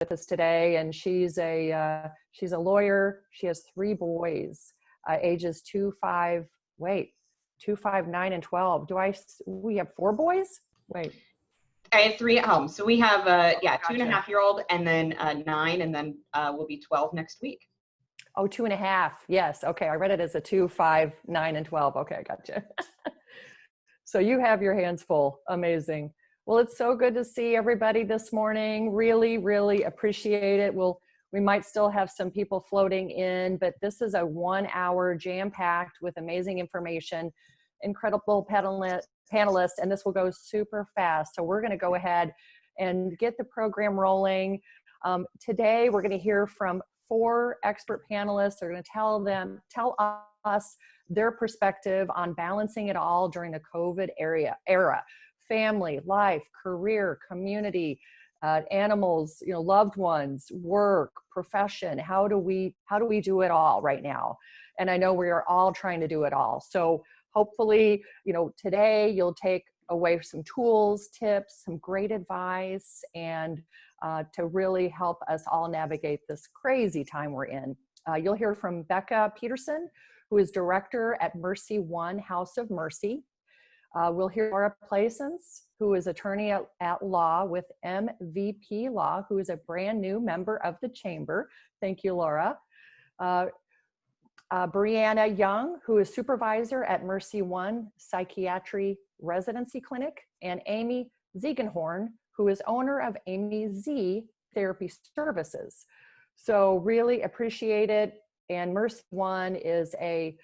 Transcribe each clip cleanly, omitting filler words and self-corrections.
us today, and she's a lawyer. She has 3 boys, ages 2, 5, 9, and 12. We have 4 boys? Wait. I have 3 at home. So we have gotcha. 2.5-year-old, and then 9, and then we'll be 12 next week. Oh, 2.5. Yes. Okay. I read it as a 2, 5, 9, and 12. Okay. I gotcha. So you have your hands full. Amazing. Well, it's so good to see everybody this morning. Really, really appreciate it. We might still have some people floating in, but this is a 1-hour jam-packed with amazing information, incredible panelists, and this will go super fast. So we're going to go ahead and get the program rolling. Today, we're going to hear from 4 expert panelists. They're going to tell us their perspective on balancing it all during the COVID era. Family, life, career, community, animals, loved ones, work, profession. How do we do it all right now? And I know we are all trying to do it all. So hopefully, today you'll take away some tools, tips, some great advice, and to really help us all navigate this crazy time we're in. You'll hear from Becca Peterson, who is director at MercyOne House of Mercy. We'll hear Lara, who is attorney at law with MVP Law, who is a brand new member of the Chamber. Thank you, Lara. Breanna Young, who is supervisor at MercyOne Psychiatry Residency Clinic, and AmyZ Ziegenhorn, who is owner of AmyZ Therapy Services. So really appreciate it. And MercyOne is a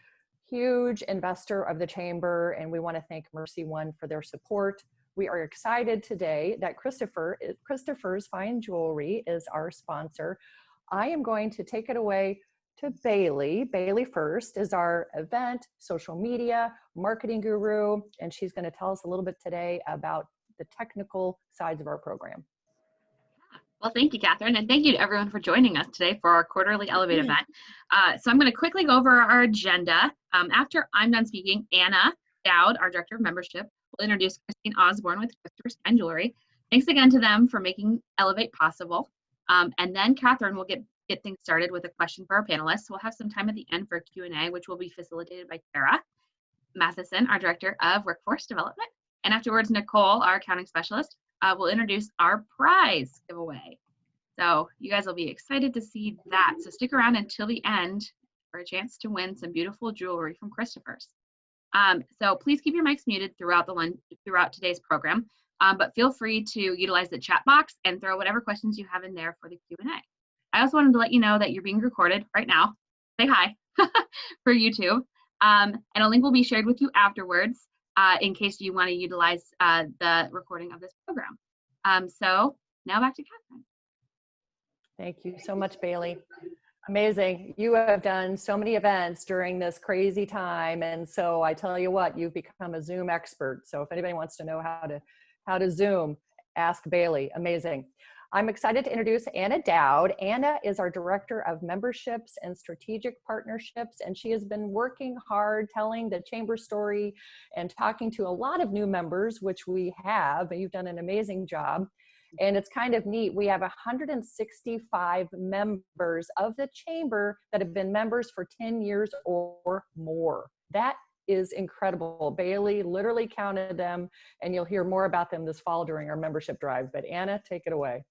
huge investor of the Chamber, and we want to thank MercyOne for their support. We are excited today that Christopher's Fine Jewelry is our sponsor. I am going to take it away to Bailey. Bailey first is our event, social media, marketing guru, and she's going to tell us a little bit today about the technical sides of our program. Well, thank you, Catherine, and thank you to everyone for joining us today for our quarterly Elevate event. So I'm going to quickly go over our agenda. After I'm done speaking, Anna Dowd, our Director of Membership, will introduce Christine Osborne with Christopher's Fine Jewelry. Thanks again to them for making Elevate possible. And then Catherine will get things started with a question for our panelists. We'll have some time at the end for Q&A, which will be facilitated by Lara Matheson, our Director of Workforce Development. And afterwards, Nicole, our accounting specialist, will introduce our prize giveaway. So you guys will be excited to see that. So stick around until the end for a chance to win some beautiful jewelry from Christopher's. So please keep your mics muted throughout today's program, but feel free to utilize the chat box and throw whatever questions you have in there for the Q&A. I also wanted to let you know that you're being recorded right now. Say hi for YouTube. And a link will be shared with you afterwards in case you want to utilize the recording of this program. So now back to Catherine. Thank you so much, Bailey. Amazing. You have done so many events during this crazy time. And so I tell you what, you've become a Zoom expert. So if anybody wants to know how to Zoom, ask Bailey. Amazing. I'm excited to introduce Anna Dowd. Anna is our Director of Memberships and Strategic Partnerships, and she has been working hard telling the Chamber story and talking to a lot of new members, which we have, and you've done an amazing job. And it's kind of neat. We have 165 members of the Chamber that have been members for 10 years or more. That is incredible. Bailey literally counted them, and you'll hear more about them this fall during our membership drive. But Anna, take it away.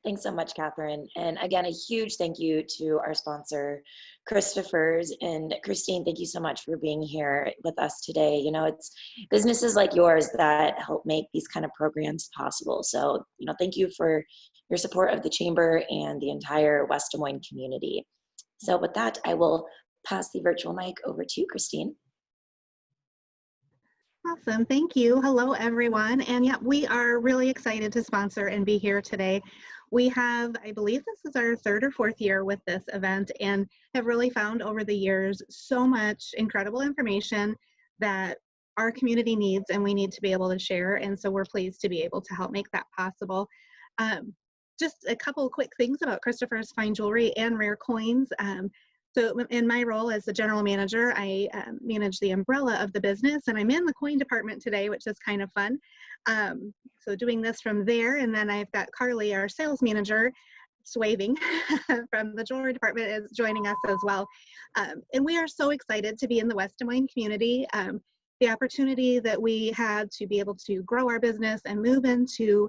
Thanks so much, Catherine. And again, a huge thank you to our sponsor, Christopher's. And Christine, thank you so much for being here with us today. You know, it's businesses like yours that help make these kind of programs possible. So, you know, thank you for your support of the Chamber and the entire West Des Moines community. So with that, I will pass the virtual mic over to Christine. Awesome, thank you. Hello, everyone. And yeah, we are really excited to sponsor and be here today. We have, I believe this is our 3rd or 4th year with this event, and have really found over the years so much incredible information that our community needs and we need to be able to share. And so we're pleased to be able to help make that possible. Just a couple of quick things about Christopher's Fine Jewelry and Rare Coins. So in my role as the general manager, I manage the umbrella of the business, and I'm in the coin department today, which is kind of fun. So doing this from there, and then I've got Carly, our sales manager, waving from the jewelry department, is joining us as well. And we are so excited to be in the West Des Moines community. The opportunity that we had to be able to grow our business and move into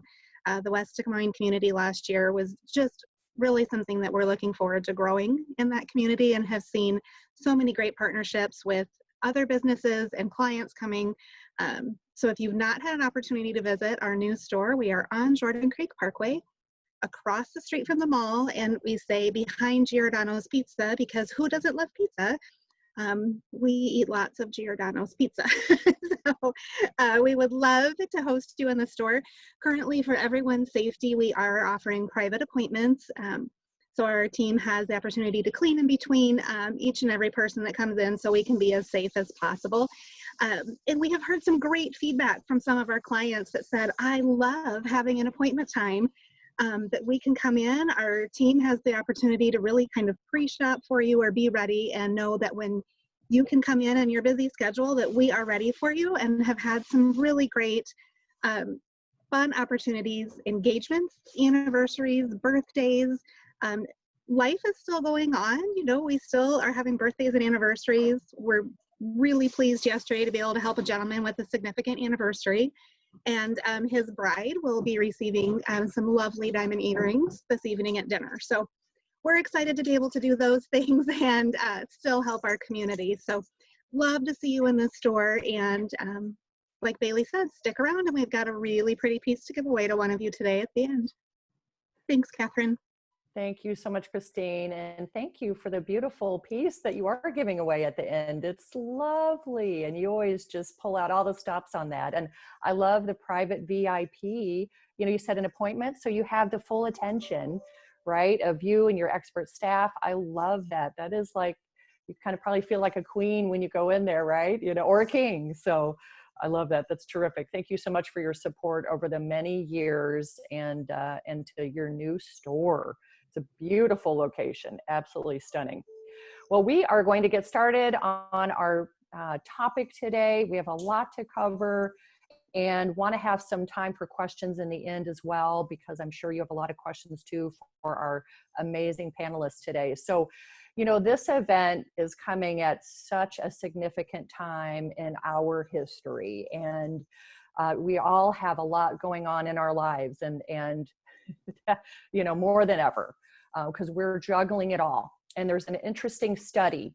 the West Des Moines community last year was just really something that we're looking forward to growing in that community, and have seen so many great partnerships with other businesses and clients coming. So if you've not had an opportunity to visit our new store, we are on Jordan Creek Parkway, across the street from the mall, and we say behind Giordano's Pizza, because who doesn't love pizza? We eat lots of Giordano's pizza. So we would love to host you in the store. Currently, for everyone's safety, we are offering private appointments. So our team has the opportunity to clean in between each and every person that comes in, so we can be as safe as possible. And we have heard some great feedback from some of our clients that said, I love having an appointment time that we can come in. Our team has the opportunity to really kind of pre-shop for you or be ready, and know that when you can come in your busy schedule, that we are ready for you, and have had some really great fun opportunities, engagements, anniversaries, birthdays. Life is still going on. You know, we still are having birthdays and anniversaries. We're really pleased yesterday to be able to help a gentleman with a significant anniversary. And his bride will be receiving some lovely diamond earrings this evening at dinner. So we're excited to be able to do those things and still help our community. So love to see you in the store. And like Bailey said, stick around, and we've got a really pretty piece to give away to one of you today at the end. Thanks, Catherine. Thank you so much, Christine. And thank you for the beautiful piece that you are giving away at the end. It's lovely. And you always just pull out all the stops on that. And I love the private VIP. You know, you set an appointment, so you have the full attention, right, of you and your expert staff. I love that. That is like, you kind of probably feel like a queen when you go in there, right? You know, or a king. So I love that. That's terrific. Thank you so much for your support over the many years, and to your new store. It's a beautiful location, absolutely stunning. Well, we are going to get started on our topic today. We have a lot to cover, and want to have some time for questions in the end as well, because I'm sure you have a lot of questions too for our amazing panelists today. So, you know, this event is coming at such a significant time in our history, and we all have a lot going on in our lives, and you know, more than ever, because we're juggling it all. And there's an interesting study,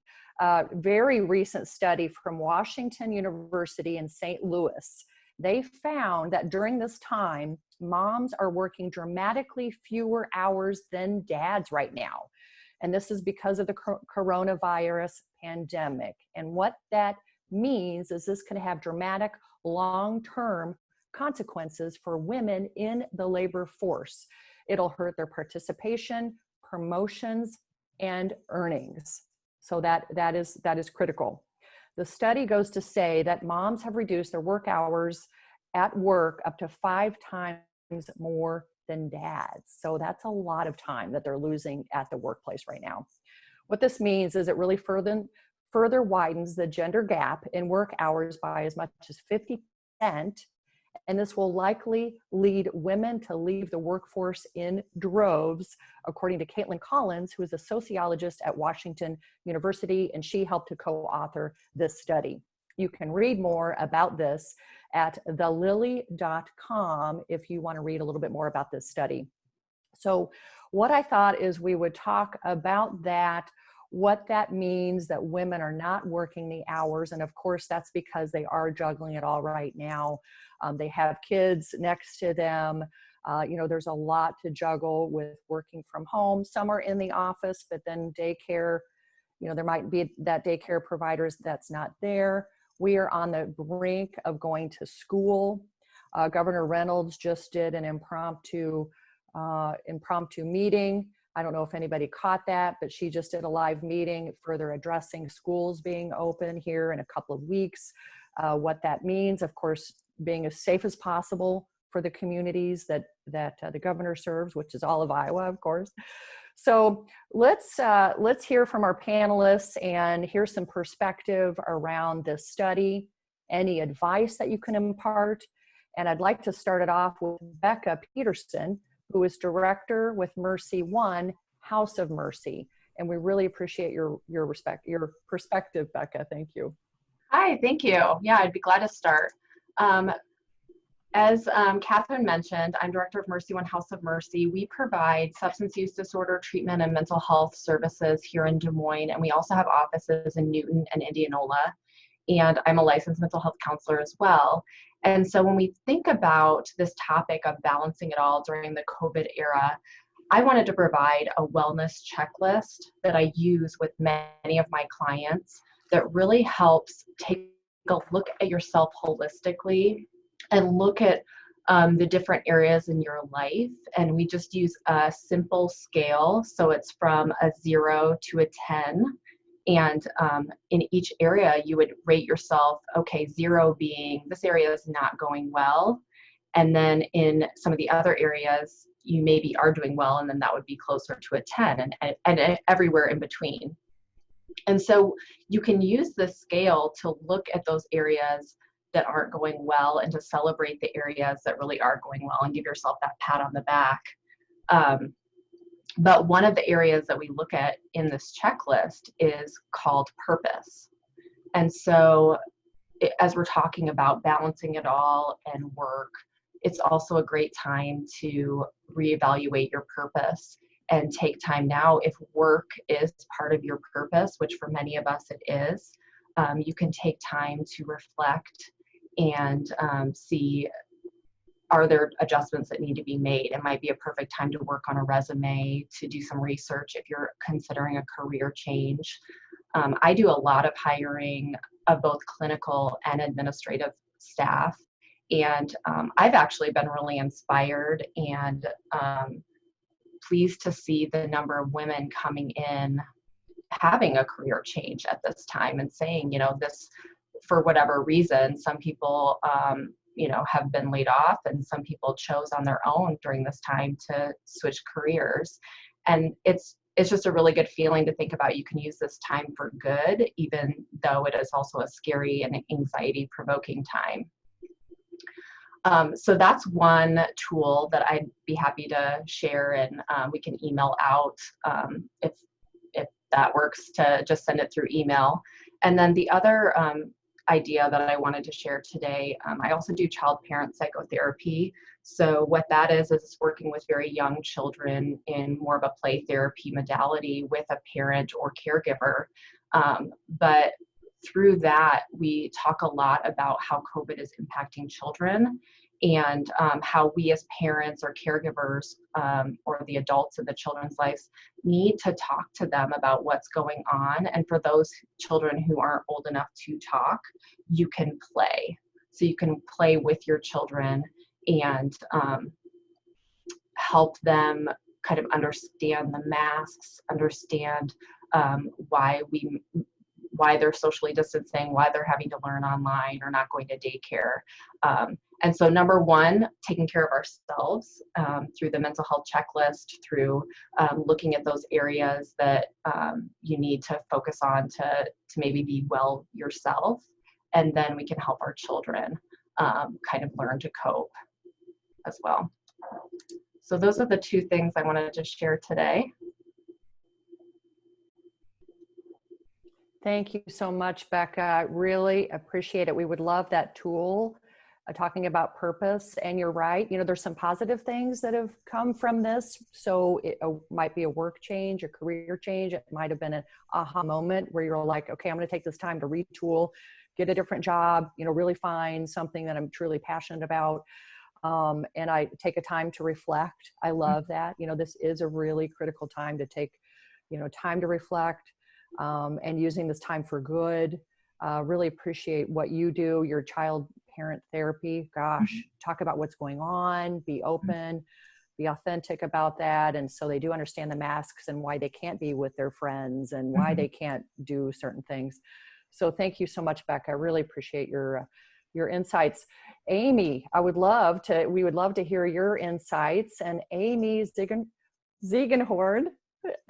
very recent study from Washington University in St. Louis. They found that during this time, moms are working dramatically fewer hours than dads right now. And this is because of the coronavirus pandemic. And what that means is this can have dramatic long-term consequences for women in the labor force. It'll hurt their participation, promotions, and earnings. So that is critical. The study goes to say that moms have reduced their work hours at work up to 5 times more than dads. So that's a lot of time that they're losing at the workplace right now. What this means is it really further widens the gender gap in work hours by as much as 50%. And this will likely lead women to leave the workforce in droves, according to Caitlin Collins, who is a sociologist at Washington University, and she helped to co-author this study. You can read more about this at thelily.com if you want to read a little bit more about this study. So what I thought is we would talk about that, what that means that women are not working the hours. And of course, that's because they are juggling it all right now. They have kids next to them. You know, there's a lot to juggle with working from home. Some are in the office, but then daycare, you know, there might be that daycare providers that's not there. We are on the brink of going to school. Governor Reynolds just did an impromptu meeting. I don't know if anybody caught that, but she just did a live meeting further addressing schools being open here in a couple of weeks. What that means, of course, being as safe as possible for the communities that the governor serves, which is all of Iowa, of course. So let's hear from our panelists and hear some perspective around this study, any advice that you can impart, And I'd like to start it off with Becca Peterson, who is director with MercyOne, House of Mercy. And we really appreciate your perspective, Becca. Thank you. Hi, thank you. Yeah, I'd be glad to start. As Catherine mentioned, I'm director of MercyOne House of Mercy. We provide substance use disorder treatment and mental health services here in Des Moines, and we also have offices in Newton and Indianola. And I'm a licensed mental health counselor as well. And so when we think about this topic of balancing it all during the COVID era, I wanted to provide a wellness checklist that I use with many of my clients that really helps take a look at yourself holistically and look at the different areas in your life. And we just use a simple scale. So it's from a 0 to a 10. And in each area, you would rate yourself, okay, 0 being this area is not going well. And then in some of the other areas, you maybe are doing well, and then that would be closer to a 10 and everywhere in between. And so you can use this scale to look at those areas that aren't going well and to celebrate the areas that really are going well and give yourself that pat on the back. But one of the areas that we look at in this checklist is called purpose. And so as we're talking about balancing it all and work, it's also a great time to reevaluate your purpose and take time now. If work is part of your purpose, which for many of us it is, you can take time to reflect and see, are there adjustments that need to be made? It might be a perfect time to work on a resume, to do some research if you're considering a career change. I do a lot of hiring of both clinical and administrative staff. And I've actually been really inspired and pleased to see the number of women coming in having a career change at this time and saying, you know, this, for whatever reason, some people, you know, have been laid off, and some people chose on their own during this time to switch careers. And it's just a really good feeling to think about. You can use this time for good, even though it is also a scary and anxiety-provoking time. So that's one tool that I'd be happy to share, and we can email out if that works, to just send it through email. And then the other idea that I wanted to share today, I also do child-parent psychotherapy. So what that is working with very young children in more of a play therapy modality with a parent or caregiver. But through that, we talk a lot about how COVID is impacting children, and how we as parents or caregivers or the adults in the children's lives need to talk to them about what's going on. And for those children who aren't old enough to talk, you can play. So you can play with your children and help them kind of understand the masks, understand why they're socially distancing, why they're having to learn online or not going to daycare. And so number one, taking care of ourselves through the mental health checklist, through looking at those areas that you need to focus on to maybe be well yourself. And then we can help our children kind of learn to cope as well. So those are the two things I wanted to share today. Thank you so much, Becca. I really appreciate it. We would love that tool, talking about purpose. And you're right, you know, there's some positive things that have come from this. So it might be a work change, a career change. It might have been an aha moment where you're like, okay, I'm going to take this time to retool, get a different job, you know, really find something that I'm truly passionate about. And I take a time to reflect. I love that. You know, this is a really critical time to take, you know, time to reflect. And using this time for good. Really appreciate what you do, your child parent therapy. Gosh, talk about what's going on, be open, be authentic about that. And so they do understand the masks and why they can't be with their friends and why they can't do certain things. So thank you so much, Becca. I really appreciate your insights. Amy, we would love to hear your insights. And Amy Ziegenhorn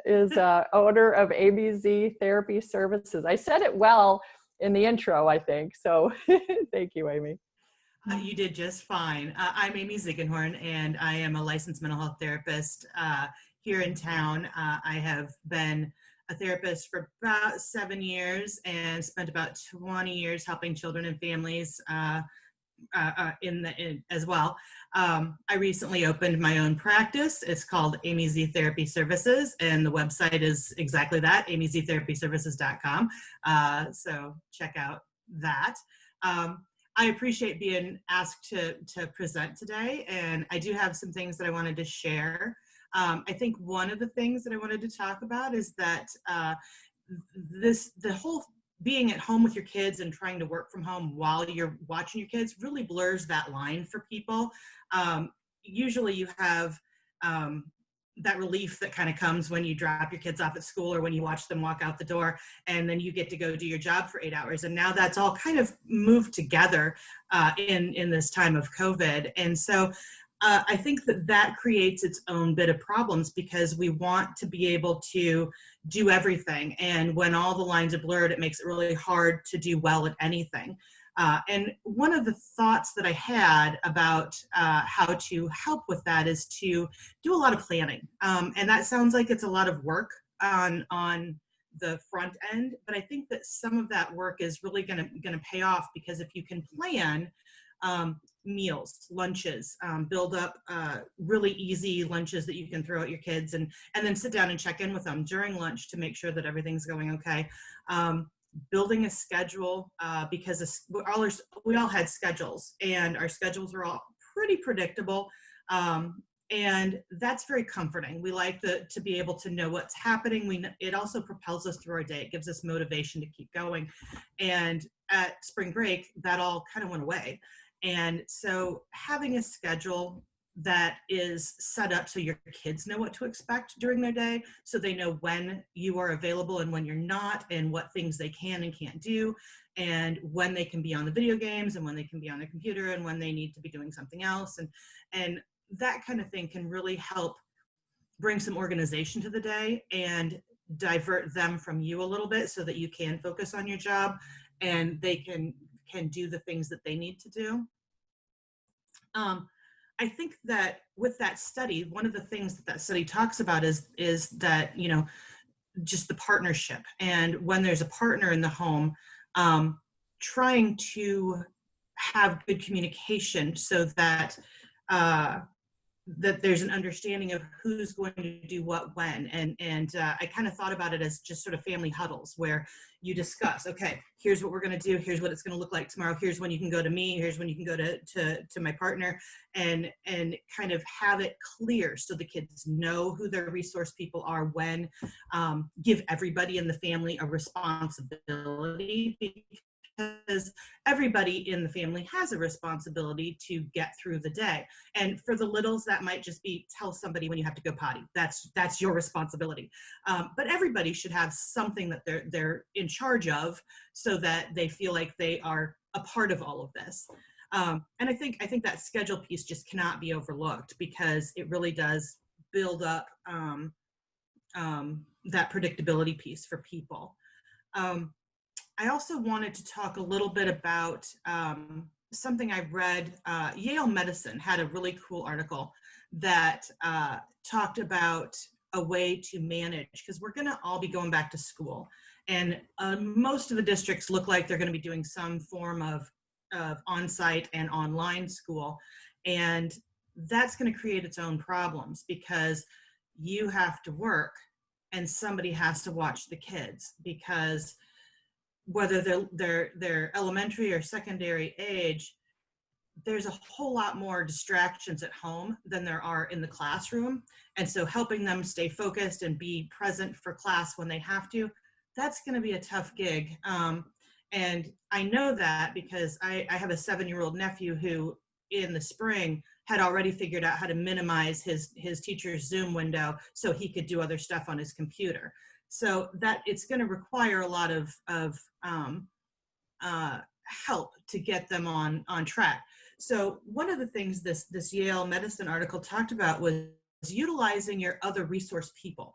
is owner of AmyZ Therapy Services. I said it well in the intro, I think. So thank you, Amy. You did just fine. I'm Amy Ziegenhorn, and I am a licensed mental health therapist here in town. I have been a therapist for about 7 years and spent about 20 years helping children and families as well. I recently opened my own practice. It's called AmyZ Therapy Services, and the website is exactly that, amyztherapyservices.com. So check out that. I appreciate being asked to present today, and I do have some things that I wanted to share. I think one of the things that I wanted to talk about is that the whole being at home with your kids and trying to work from home while you're watching your kids really blurs that line for people. Usually you have that relief that kind of comes when you drop your kids off at school or when you watch them walk out the door, and then you get to go do your job for 8 hours. And now that's all kind of moved together in this time of COVID. And so I think that creates its own bit of problems because we want to be able to do everything. And when all the lines are blurred, it makes it really hard to do well at anything. And one of the thoughts that I had about how to help with that is to do a lot of planning. And that sounds like it's a lot of work on the front end, but I think that some of that work is really gonna pay off, because if you can plan meals, lunches, build up really easy lunches that you can throw at your kids, and then sit down and check in with them during lunch to make sure that everything's going okay. Building a schedule, because we all had schedules, and our schedules were all pretty predictable. And that's very comforting. We like to be able to know what's happening. It also propels us through our day. It gives us motivation to keep going. And at spring break, that all kind of went away. And so having a schedule that is set up so your kids know what to expect during their day, so they know when you are available and when you're not, and what things they can and can't do, and when they can be on the video games and when they can be on the computer and when they need to be doing something else. And that kind of thing can really help bring some organization to the day and divert them from you a little bit so that you can focus on your job and they can do the things that they need to do. I think that with that study, one of the things that study talks about is that, just the partnership. And when there's a partner in the home, trying to have good communication so that that there's an understanding of who's going to do what when. And I kind of thought about it as just sort of family huddles where you discuss, okay, here's what we're going to do. Here's what it's going to look like tomorrow. Here's when you can go to me. Here's when you can go to my partner, and kind of have it clear so the kids know who their resource people are when. Give everybody in the family a responsibility, because everybody in the family has a responsibility to get through the day. And for the littles, that might just be tell somebody when you have to go potty. That's your responsibility. But everybody should have something that they're in charge of, so that they feel like they are a part of all of this. And I think that schedule piece just cannot be overlooked, because it really does build up that predictability piece for people. I also wanted to talk a little bit about something I read. Yale Medicine had a really cool article that talked about a way to manage, because we're going to all be going back to school. And most of the districts look like they're going to be doing some form of on-site and online school. And that's going to create its own problems, because you have to work and somebody has to watch the kids, because whether they're elementary or secondary age, there's a whole lot more distractions at home than there are in the classroom. And so helping them stay focused and be present for class when they have to, that's going to be a tough gig. And I know that because I have a 7-year-old nephew who in the spring had already figured out how to minimize his teacher's Zoom window so he could do other stuff on his computer. So that it's going to require a lot of help to get them on track. So one of the things this Yale Medicine article talked about was utilizing your other resource people.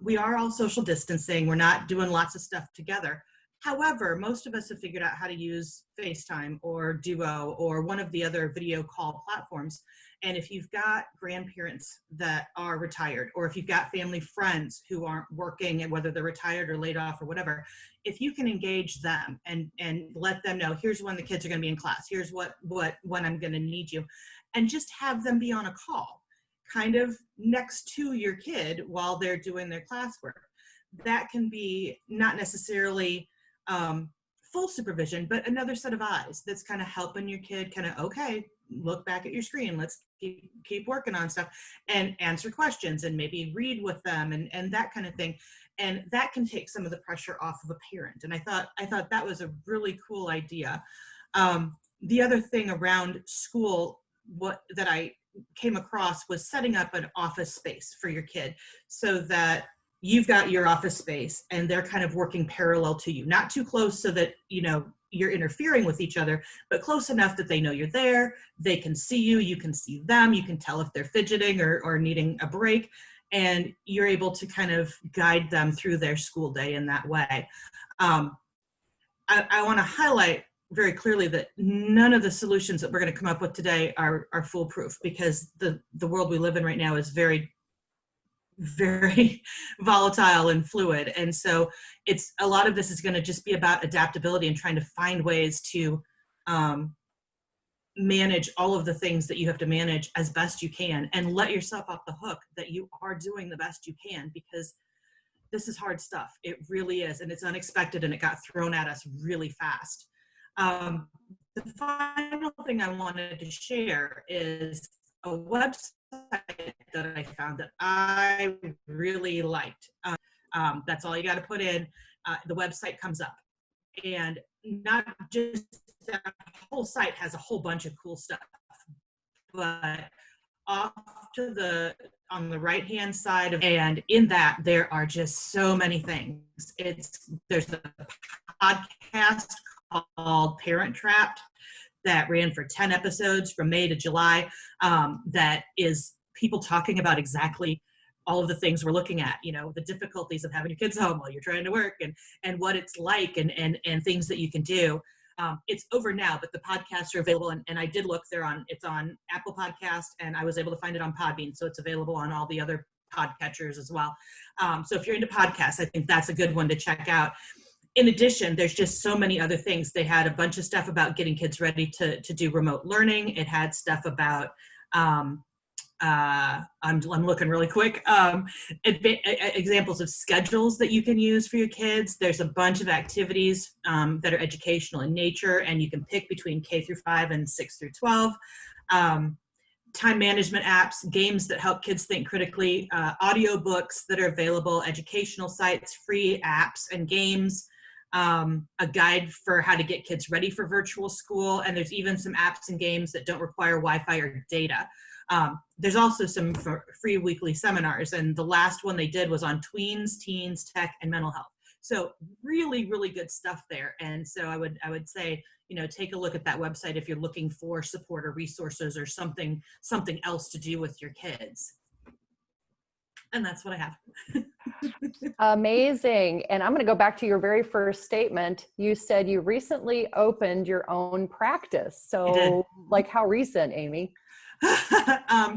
We are all social distancing. We're not doing lots of stuff together, However, most of us have figured out how to use FaceTime or Duo or one of the other video call platforms. And if you've got grandparents that are retired, or if you've got family friends who aren't working, and whether they're retired or laid off or whatever, if you can engage them and let them know, here's when the kids are going to be in class, here's when I'm going to need you, and just have them be on a call kind of next to your kid while they're doing their classwork. That can be not necessarily full supervision, but another set of eyes that's kind of helping your kid kind of, okay, look back at your screen, let's keep working on stuff, and answer questions, and maybe read with them, and that kind of thing. And that can take some of the pressure off of a parent. And I thought that was a really cool idea. The other thing around school, that I came across, was setting up an office space for your kid, so that you've got your office space and they're kind of working parallel to you, not too close so that, you know, you're interfering with each other, but close enough that they know you're there, they can see you, you can see them, you can tell if they're fidgeting or needing a break, and you're able to kind of guide them through their school day in that way. I want to highlight very clearly that none of the solutions that we're going to come up with today are foolproof, because the world we live in right now is very, very volatile and fluid. And so a lot of this is going to just be about adaptability and trying to find ways to manage all of the things that you have to manage as best you can, and let yourself off the hook that you are doing the best you can, because this is hard stuff. It really is. And it's unexpected, and it got thrown at us really fast. The final thing I wanted to share is a website that I found that I really liked. That's all you got to put in. The website comes up, and not just that whole site has a whole bunch of cool stuff, but off to on the right hand side and in that there are just so many things. There's a podcast called Parent Trapped that ran for 10 episodes from May to July, that is people talking about exactly all of the things we're looking at, you know, the difficulties of having your kids home while you're trying to work, and what it's like, and things that you can do. It's over now, but the podcasts are available, and I did look, it's on Apple Podcast, and I was able to find it on Podbean, so it's available on all the other podcatchers as well. So if you're into podcasts, I think that's a good one to check out. In addition, there's just so many other things. They had a bunch of stuff about getting kids ready to do remote learning. It had stuff about, I'm looking really quick, examples of schedules that you can use for your kids. There's a bunch of activities that are educational in nature, and you can pick between K through 5 and 6 through 12. Time management apps, games that help kids think critically, audiobooks that are available, educational sites, free apps and games, a guide for how to get kids ready for virtual school, and there's even some apps and games that don't require Wi-Fi or data. There's also some free weekly seminars, and the last one they did was on tweens, teens, tech, and mental health. So really, really good stuff there. And so I would say, you know, take a look at that website if you're looking for support or resources or something else to do with your kids. And that's what I have. Amazing. And I'm going to go back to your very first statement. You said you recently opened your own practice. So like how recent, Amy?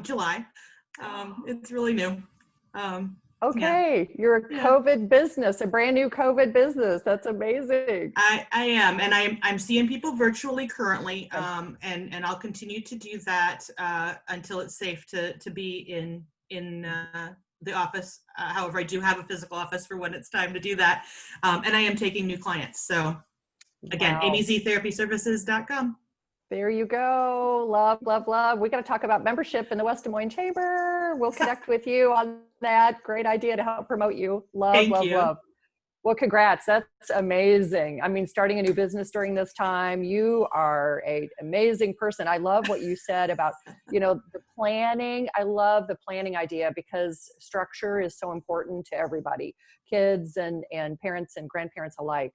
July. It's really new. Okay. Yeah. You're a COVID business, a brand new COVID business. That's amazing. I am. And I'm seeing people virtually currently. And I'll continue to do that until it's safe to be in the office. However, I do have a physical office for when it's time to do that. And I am taking new clients. So again, AmyZtherapyservices.com. There you go. Love, love, love. We got to talk about membership in the West Des Moines Chamber. We'll connect with you on that. Great idea to help promote you. Love, Thank love, you. love. Well, congrats. That's amazing. I mean, starting a new business during this time, you are an amazing person. I love what you said about, you know, the planning. I love the planning idea because structure is so important to everybody, kids and parents and grandparents alike.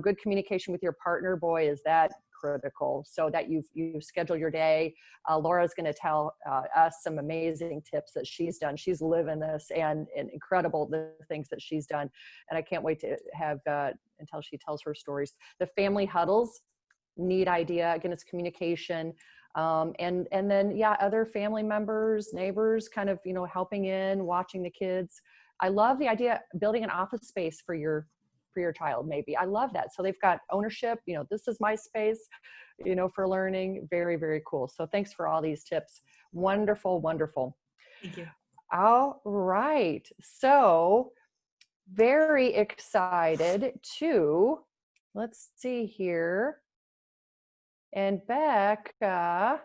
Good communication with your partner, boy, is that critical, so that you schedule your day. Laura's going to tell us some amazing tips that she's done. She's living this, and incredible the things that she's done. And I can't wait to have until she tells her stories. The family huddles, neat idea. Again, it's communication. And then, yeah, other family members, neighbors, kind of, helping in, watching the kids. I love the idea of building an office space for your child, maybe. I love that. So they've got ownership, this is my space, for learning. Very, very cool. So thanks for all these tips. Wonderful, wonderful. Thank you. All right. So very excited to, let's see here. And Becca,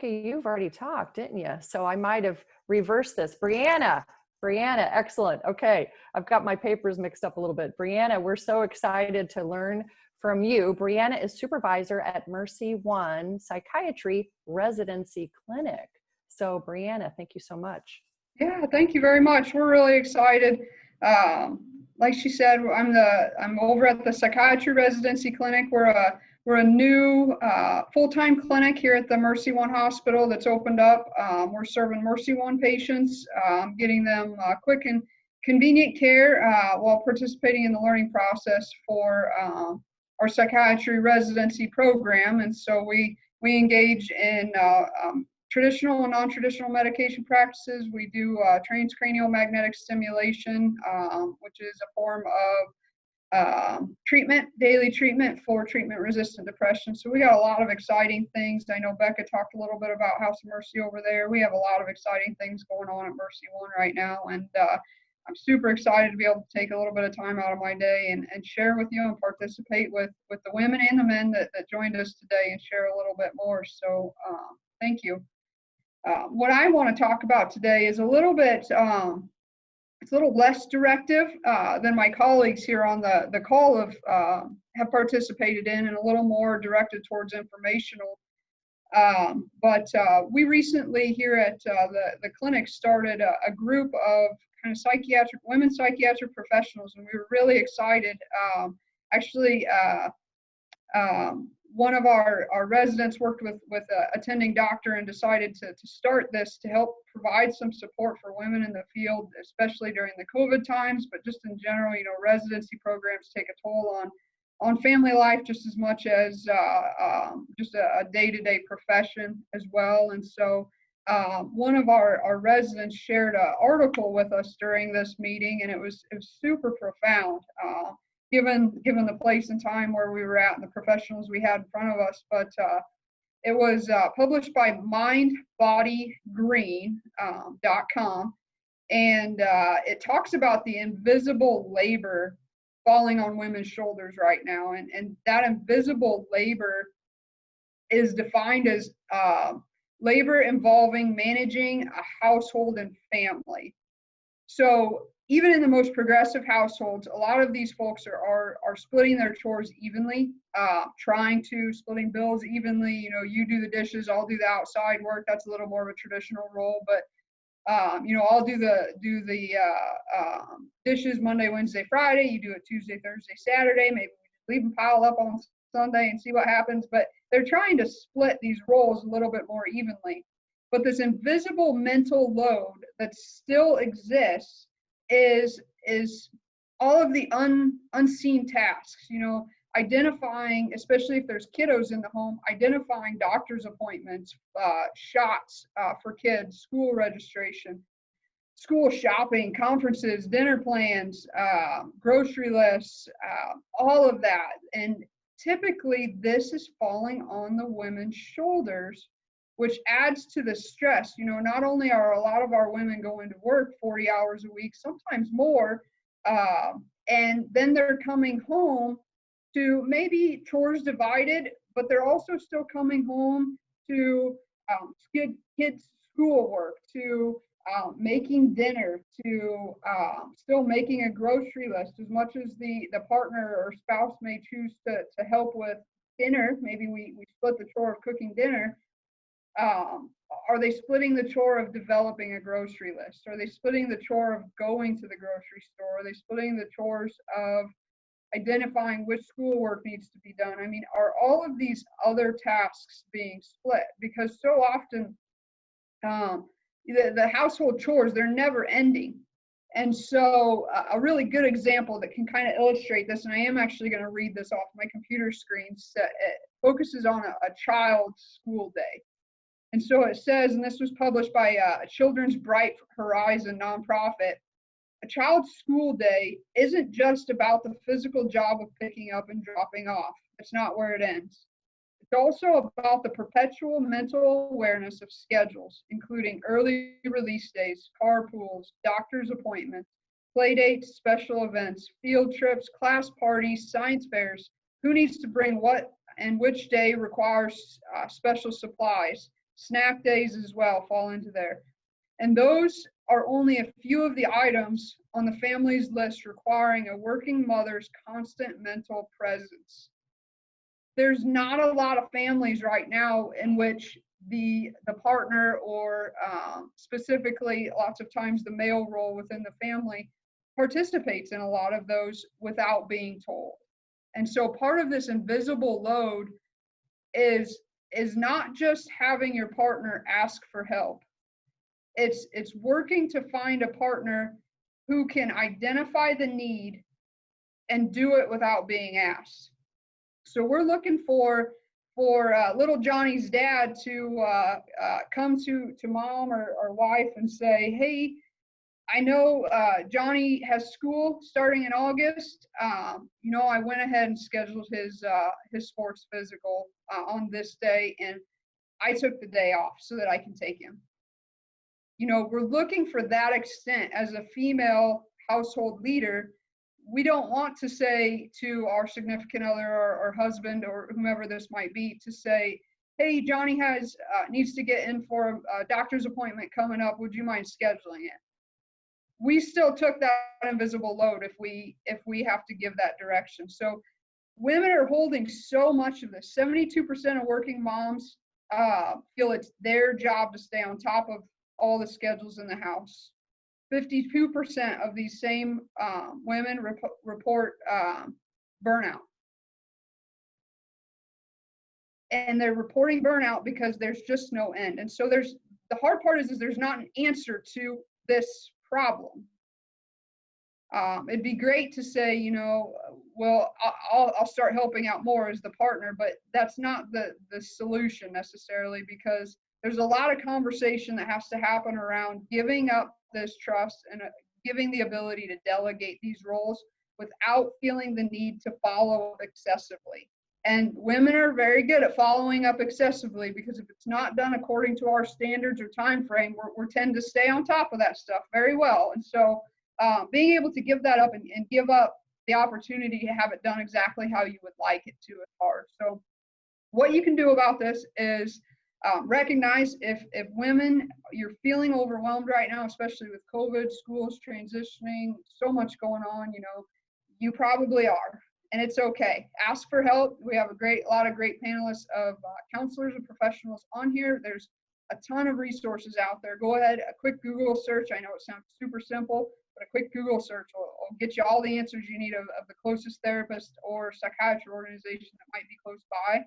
you've already talked, didn't you? So I might have reversed this. Breanna, excellent. Okay, I've got my papers mixed up a little bit. Breanna, we're so excited to learn from you. Breanna is supervisor at MercyOne Psychiatry Residency Clinic. So Breanna, thank you so much. Yeah, thank you very much. We're really excited. Like she said, I'm over at the Psychiatry Residency Clinic. We're a new full-time clinic here at the MercyOne Hospital that's opened up. We're serving MercyOne patients, getting them quick and convenient care while participating in the learning process for our psychiatry residency program. And so we engage in traditional and non-traditional medication practices. We do transcranial magnetic stimulation, which is a form of daily treatment for treatment-resistant depression. So we got a lot of exciting things. I know Becca talked a little bit about House of Mercy over there. We have a lot of exciting things going on at MercyOne right now, and I'm super excited to be able to take a little bit of time out of my day and share with you and participate with the women and the men that joined us today and share a little bit more. So thank you. What I want to talk about today is a little bit it's a little less directive than my colleagues here on the call have participated in, and a little more directed towards informational. But we recently here at the clinic started a group of kind of women psychiatric professionals, and we were really excited. Actually, one of our residents worked with an attending doctor and decided to start this to help provide some support for women in the field, especially during the COVID times, but just in general, residency programs take a toll on family life just as much as just a day-to-day profession as well. And so one of our residents shared an article with us during this meeting, and it was super profound. Given the place and time where we were at and the professionals we had in front of us. But it was published by mindbodygreen.com, and it talks about the invisible labor falling on women's shoulders right now. And that invisible labor is defined as labor involving managing a household and family. So even in the most progressive households, a lot of these folks are splitting their chores evenly, splitting bills evenly. You do the dishes, I'll do the outside work. That's a little more of a traditional role, but I'll do the dishes Monday, Wednesday, Friday. You do it Tuesday, Thursday, Saturday. Maybe we just leave them pile up on Sunday and see what happens. But they're trying to split these roles a little bit more evenly. But this invisible mental load that still exists is all of the unseen tasks, identifying, especially if there's kiddos in the home, identifying doctor's appointments, shots for kids, school registration, school shopping, conferences, dinner plans, grocery lists, all of that. And typically this is falling on the women's shoulders, which adds to the stress. Not only are a lot of our women going to work 40 hours a week, sometimes more, and then they're coming home to maybe chores divided, but they're also still coming home to kids' schoolwork, to making dinner, to still making a grocery list. As much as the partner or spouse may choose to help with dinner, maybe we split the chore of cooking dinner. Are they splitting the chore of developing a grocery list? Are they splitting the chore of going to the grocery store? Are they splitting the chores of identifying which schoolwork needs to be done. I mean, are all of these other tasks being split? Because so often the household chores, they're never ending. And so a really good example that can kind of illustrate this, and I am actually going to read this off my computer screen, it focuses on a child's school day. And so it says, and this was published by Children's Bright Horizon nonprofit, a child's school day isn't just about the physical job of picking up and dropping off. It's not where it ends. It's also about the perpetual mental awareness of schedules, including early release days, carpools, doctor's appointments, play dates, special events, field trips, class parties, science fairs, who needs to bring what and which day requires special supplies. Snack days as well fall into there. And those are only a few of the items on the family's list requiring a working mother's constant mental presence. There's not a lot of families right now in which the partner or specifically lots of times the male role within the family participates in a lot of those without being told. And so part of this invisible load is not just having your partner ask for help. It's working to find a partner who can identify the need and do it without being asked. So we're looking for little Johnny's dad to come to mom or wife and say, hey, I know Johnny has school starting in August. You know, I went ahead and scheduled his sports physical on this day, and I took the day off so that I can take him. You know, we're looking for that extent as a female household leader. We don't want to say to our significant other or husband or whomever this might be to say, hey, Johnny needs to get in for a doctor's appointment coming up. Would you mind scheduling it? We still took that invisible load if we have to give that direction. So women are holding so much of this. 72% of working moms feel it's their job to stay on top of all the schedules in the house. 52% of these same women report burnout. And they're reporting burnout because there's just no end. And so the hard part is there's not an answer to this problem. It'd be great to say, you know, well, I'll start helping out more as the partner, but that's not the solution necessarily, because there's a lot of conversation that has to happen around giving up this trust and giving the ability to delegate these roles without feeling the need to follow up excessively. And women are very good at following up excessively, because if it's not done according to our standards or time frame, we tend to stay on top of that stuff very well. And so being able to give that up and give up the opportunity to have it done exactly how you would like it to is hard. So what you can do about this is recognize if women, you're feeling overwhelmed right now, especially with COVID, schools transitioning, so much going on, you know, you probably are, and it's okay. Ask for help. We have a lot of great panelists of counselors and professionals on here. There's a ton of resources out there. Go ahead, a quick Google search. I know it sounds super simple, but a quick Google search will get you all the answers you need of the closest therapist or psychiatry organization that might be close by.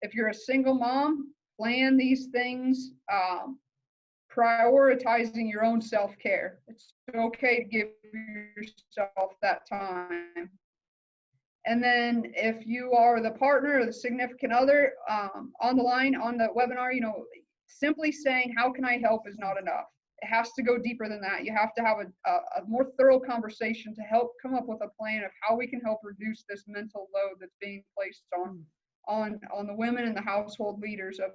If you're a single mom, plan these things, prioritizing your own self-care. It's okay to give yourself that time. And then if you are the partner or the significant other on the line, on the webinar, you know, simply saying, how can I help is not enough. It has to go deeper than that. You have to have a more thorough conversation to help come up with a plan of how we can help reduce this mental load that's being placed on the women and the household leaders of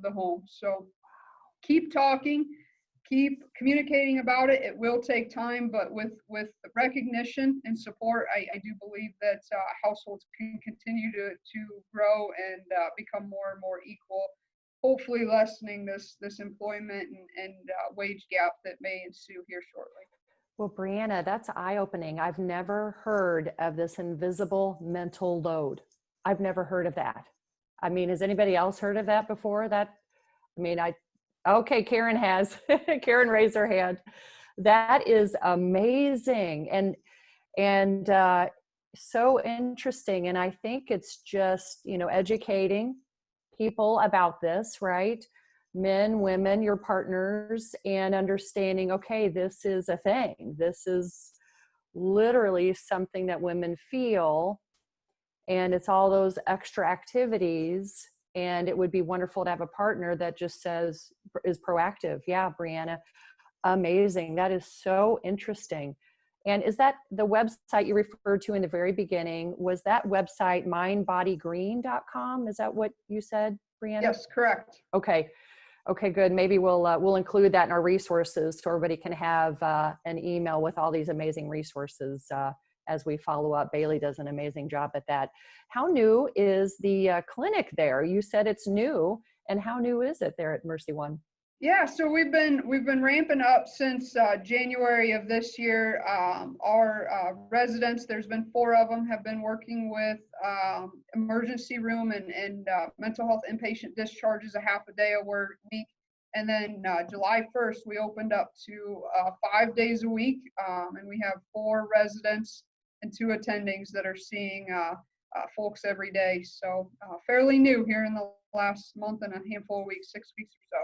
the home. So keep talking, keep communicating about it. It will take time, but with recognition and support, I do believe that households can continue to grow and become more and more equal, hopefully lessening this employment and wage gap that may ensue here shortly. Well, Breanna, that's eye-opening. I've never heard of this invisible mental load. I've never heard of that. I mean, has anybody else heard of that before? Okay, Karen has. Karen raised her hand. That is amazing. And so interesting. And I think it's just, you know, educating people about this, right? Men, women, your partners, and understanding, okay, this is a thing. This is literally something that women feel, and it's all those extra activities. And it would be wonderful to have a partner that just says, is proactive. Yeah, Breanna, amazing. That is so interesting. And is that the website you referred to in the very beginning? Was that website mindbodygreen.com? Is that what you said, Breanna? Yes, correct. Okay. Okay, good. Maybe we'll include that in our resources so everybody can have an email with all these amazing resources as we follow up. Bailey does an amazing job at that. How new is the clinic there? You said it's new, and how new is it there at MercyOne? Yeah, so we've been ramping up since January of this year. Our residents, there's been 4 of them, have been working with emergency room and mental health inpatient discharges a half a day a week. And then July 1st, we opened up to 5 days a week, and we have 4 residents and 2 attendings that are seeing folks every day. So fairly new here in the last month and a handful of weeks, 6 weeks or so.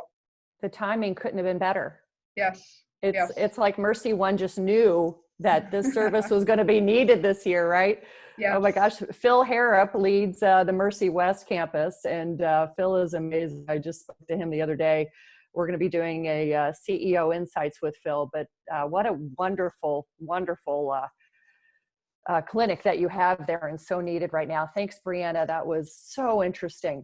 The timing couldn't have been better. Yes. It's like MercyOne just knew that this service was going to be needed this year, right? Yes. Oh my gosh, Phil Harrop leads the Mercy West campus, and Phil is amazing. I just spoke to him the other day. We're going to be doing a CEO Insights with Phil, but what a wonderful, wonderful clinic that you have there, and so needed right now. Thanks, Breanna. That was so interesting.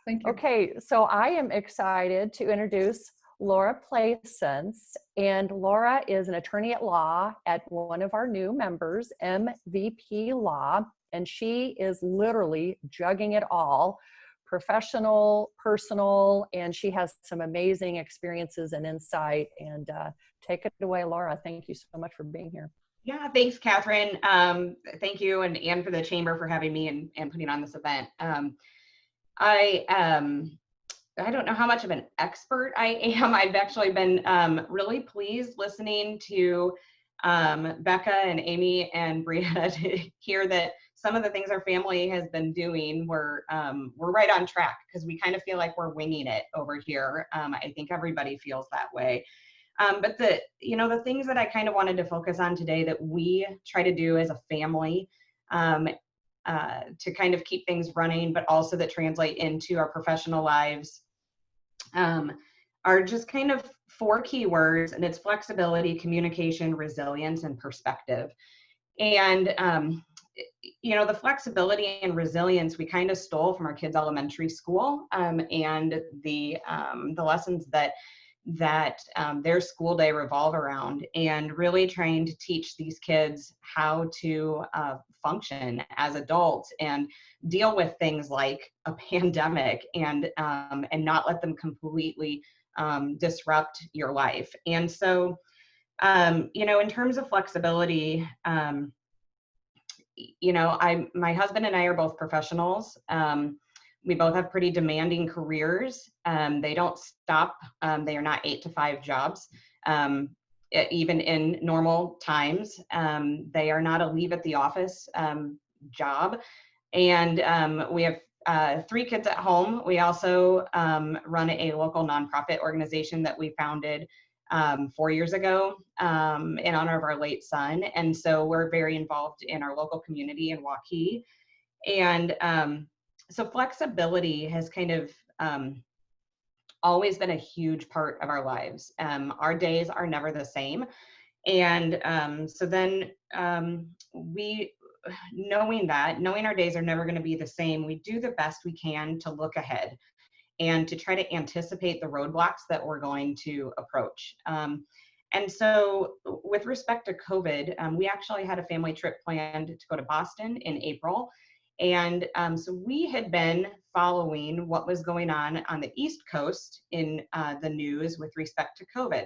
Thank you. Okay, so I am excited to introduce Lara Plaisance, and Lara is an attorney at law at one of our new members, MVP Law, and she is literally jugging it all, professional, personal, and she has some amazing experiences and insight. And take it away, Lara. Thank you so much for being here. Yeah, thanks, Catherine. Thank you, and for the Chamber for having me and putting on this event. I don't know how much of an expert I am. I've actually been really pleased listening to Becca and Amy and Breanna to hear that some of the things our family has been doing we're right on track, because we kind of feel like we're winging it over here. I think everybody feels that way. But the things that I kind of wanted to focus on today that we try to do as a family to kind of keep things running, but also that translate into our professional lives, are just kind of 4 key words, and it's flexibility, communication, resilience, and perspective. And the flexibility and resilience we kind of stole from our kids' elementary school, and the lessons that their school day revolve around, and really trying to teach these kids how to function as adults and deal with things like a pandemic, and not let them completely disrupt your life. And so, in terms of flexibility, my husband and I are both professionals. We both have pretty demanding careers. They don't stop. They are not 8 to 5 jobs, even in normal times. They are not a leave at the office job. And we have 3 kids at home. We also run a local nonprofit organization that we founded 4 years ago in honor of our late son. And so we're very involved in our local community in Waukee. And so flexibility has kind of always been a huge part of our lives. Our days are never the same. And so then knowing our days are never going to be the same, we do the best we can to look ahead and to try to anticipate the roadblocks that we're going to approach. And so with respect to COVID, we actually had a family trip planned to go to Boston in April. And so we had been following what was going on the East Coast in the news with respect to COVID.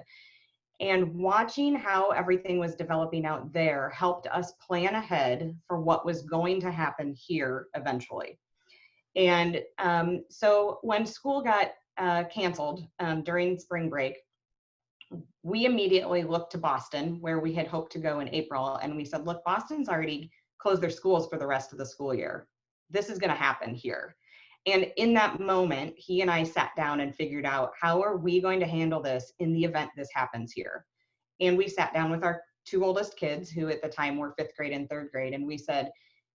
And watching how everything was developing out there helped us plan ahead for what was going to happen here eventually. And so when school got canceled during spring break, we immediately looked to Boston, where we had hoped to go in April. And we said, look, Boston's already close their schools for the rest of the school year. This is going to happen here. And in that moment, he and I sat down and figured out, how are we going to handle this in the event this happens here? And we sat down with our 2 oldest kids, who at the time were 5th grade and 3rd grade, and we said,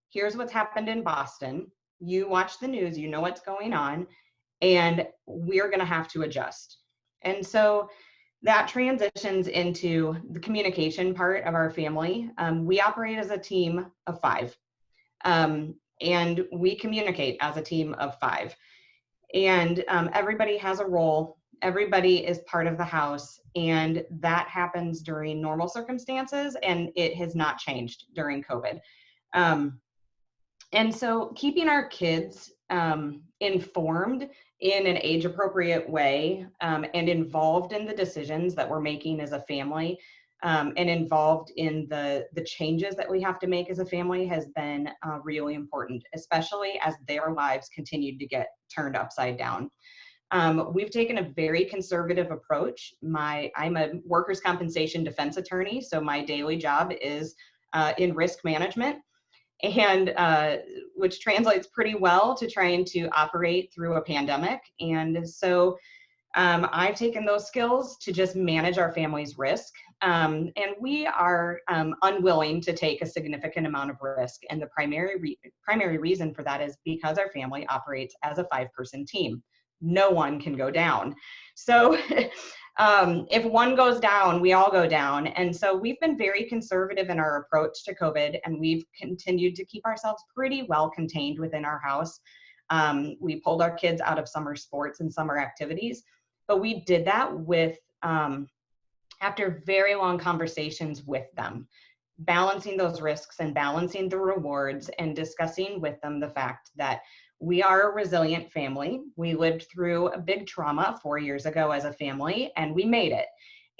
here's what's happened in Boston. You watch the news, you know what's going on, and we're going to have to adjust. And so that transitions into the communication part of our family. We operate as a team of 5, and we communicate as a team of 5. And everybody has a role. Everybody is part of the house, and that happens during normal circumstances, and it has not changed during COVID. And so keeping our kids informed in an age-appropriate way, and involved in the decisions that we're making as a family, and involved in the changes that we have to make as a family has been really important, especially as their lives continue to get turned upside down. We've taken a very conservative approach. I'm a workers' compensation defense attorney, so my daily job is in risk management, and which translates pretty well to trying to operate through a pandemic. And so I've taken those skills to just manage our family's risk. And we are unwilling to take a significant amount of risk. And the primary reason for that is because our family operates as a 5-person team. No one can go down. So if one goes down, we all go down. And so we've been very conservative in our approach to COVID, and we've continued to keep ourselves pretty well contained within our house. We pulled our kids out of summer sports and summer activities, but we did that with, after very long conversations with them, balancing those risks and balancing the rewards, and discussing with them the fact that we are a resilient family. We lived through a big trauma 4 years ago as a family, and we made it.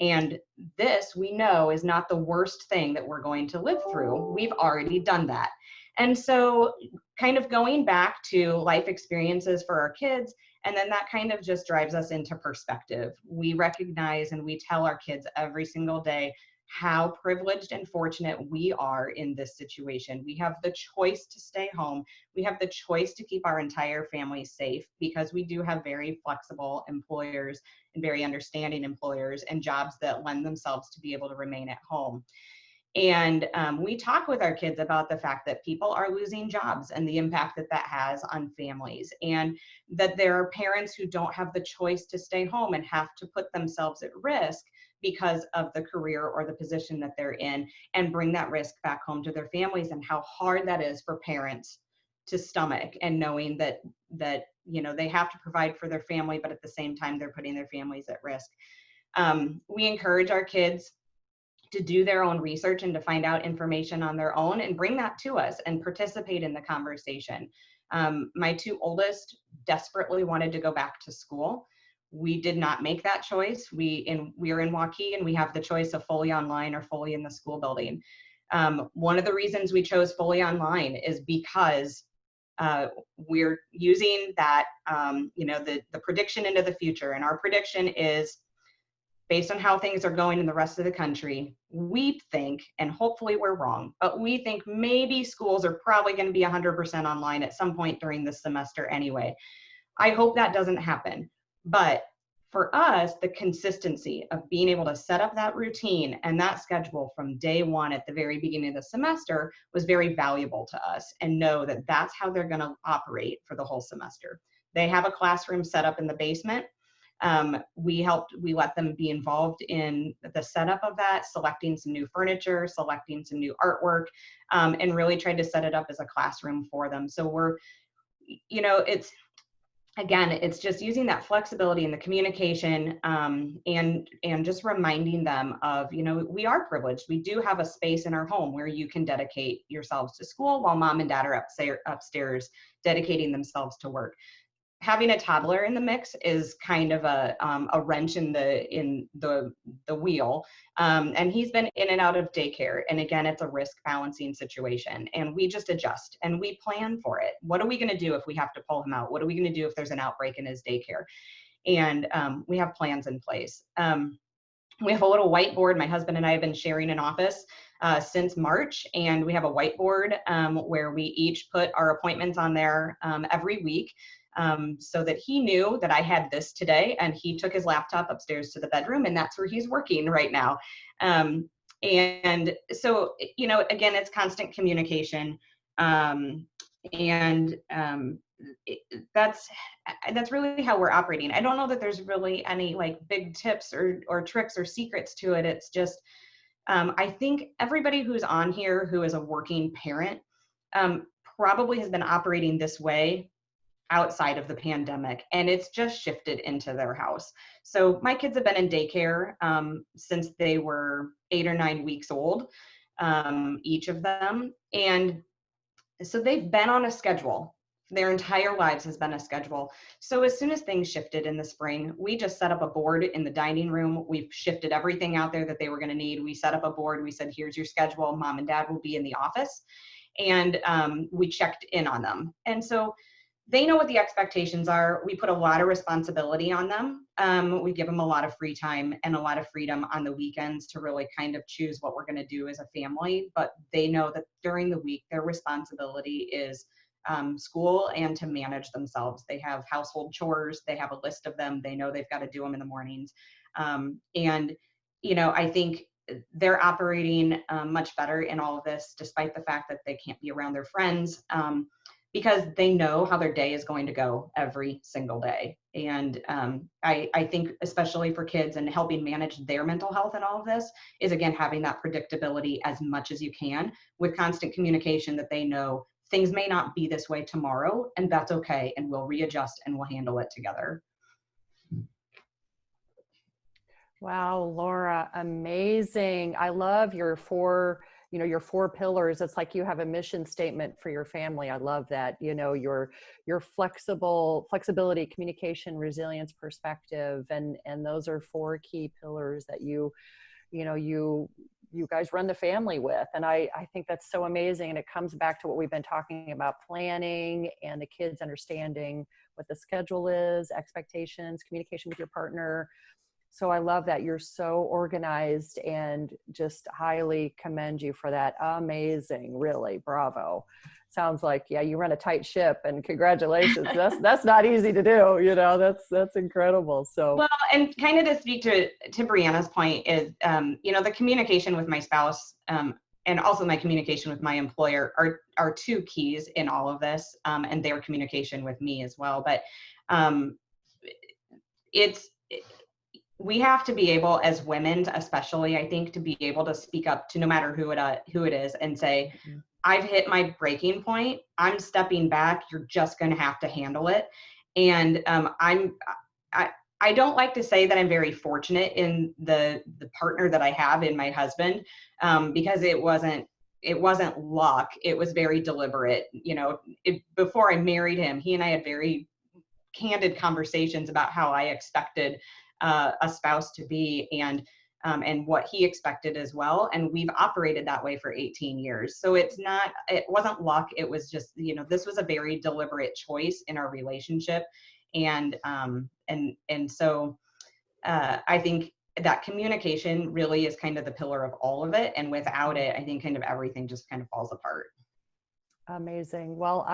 And this, we know, is not the worst thing that we're going to live through. We've already done that. And so kind of going back to life experiences for our kids, and then that kind of just drives us into perspective. We recognize and we tell our kids every single day how privileged and fortunate we are in this situation. We have the choice to stay home. We have the choice to keep our entire family safe, because we do have very flexible employers and very understanding employers, and jobs that lend themselves to be able to remain at home. And we talk with our kids about the fact that people are losing jobs and the impact that that has on families, and that there are parents who don't have the choice to stay home and have to put themselves at risk because of the career or the position that they're in, and bring that risk back home to their families, and how hard that is for parents to stomach, and knowing that you know, they have to provide for their family, but at the same time they're putting their families at risk. We encourage our kids to do their own research and to find out information on their own, and bring that to us and participate in the conversation. My 2 oldest desperately wanted to go back to school. We did not make that choice. We are in Waukee, and we have the choice of fully online or fully in the school building. One of the reasons we chose fully online is because we're using that, you know, the prediction into the future. And our prediction is based on how things are going in the rest of the country. We think, and hopefully we're wrong, but we think maybe schools are probably going to be 100% online at some point during this semester anyway. I hope that doesn't happen. But for us, the consistency of being able to set up that routine and that schedule from day one at the very beginning of the semester was very valuable to us, and know that that's how they're going to operate for the whole semester. They have a classroom set up in the basement. We let them be involved in the setup of that, selecting some new furniture, selecting some new artwork, and really tried to set it up as a classroom for them. So we're, you know, it's just using that flexibility in the communication, and just reminding them of, you know, we are privileged. We do have a space in our home where you can dedicate yourselves to school while mom and dad are upstairs dedicating themselves to work. Having a toddler in the mix is kind of a wrench in the wheel, and he's been in and out of daycare. And again, it's a risk balancing situation, and we just adjust and we plan for it. What are we going to do if we have to pull him out? What are we going to do if there's an outbreak in his daycare? And we have plans in place. We have a little whiteboard. My husband and I have been sharing an office since March, and we have a whiteboard where we each put our appointments on there every week, so that he knew that I had this today, and he took his laptop upstairs to the bedroom, and that's where he's working right now. And so, you know, again, it's constant communication, that's really how we're operating. I don't know that there's really any like big tips or tricks or secrets to it. It's just, I think everybody who's on here who is a working parent probably has been operating this way outside of the pandemic, and it's just shifted into their house. So my kids have been in daycare since they were 8 or 9 weeks old, each of them. And so they've been on a schedule. Their entire lives has been a schedule. So as soon as things shifted in the spring, we just set up a board in the dining room. We've shifted everything out there that they were going to need. We set up a board. We said, here's your schedule. Mom and dad will be in the office. And we checked in on them. And so they know what the expectations are. We put a lot of responsibility on them. We give them a lot of free time and a lot of freedom on the weekends to really kind of choose what we're going to do as a family. But they know that during the week, their responsibility is school and to manage themselves. They have household chores. They have a list of them. They know they've got to do them in the mornings. And, you know, I think they're operating much better in all of this, despite the fact that they can't be around their friends. Because they know how their day is going to go every single day. And I think especially for kids and helping manage their mental health and all of this is, again, having that predictability as much as you can with constant communication that they know things may not be this way tomorrow, and that's okay, and we'll readjust and we'll handle it together. Wow, Laura, amazing. I love your four pillars. It's like you have a mission statement for your family. I love that. You know, your flexibility, communication, resilience, perspective, and those are 4 key pillars that you guys run the family with. And I think that's so amazing. And it comes back to what we've been talking about, planning and the kids understanding what the schedule is, expectations, communication with your partner. So I love that you're so organized, and just highly commend you for that. Amazing, really, bravo. Sounds like, yeah, you run a tight ship, and congratulations. That's not easy to do, you know, that's incredible. So, well, and kind of to speak to Breanna's point is, you know, the communication with my spouse and also my communication with my employer are 2 keys in all of this, and their communication with me as well. But we have to be able, as women especially, I think, to be able to speak up to no matter who it is and say, I've hit my breaking point. I'm stepping back. You're just going to have to handle it. And I don't like to say that I'm very fortunate in the partner that I have in my husband, because it wasn't luck. It was very deliberate. You know, before I married him, he and I had very candid conversations about how I expected a spouse to be, and what he expected as well. And we've operated that way for 18 years. So it wasn't luck. It was just, you know, this was a very deliberate choice in our relationship. And so I think that communication really is kind of the pillar of all of it. And without it, I think kind of everything just kind of falls apart. Amazing. Well,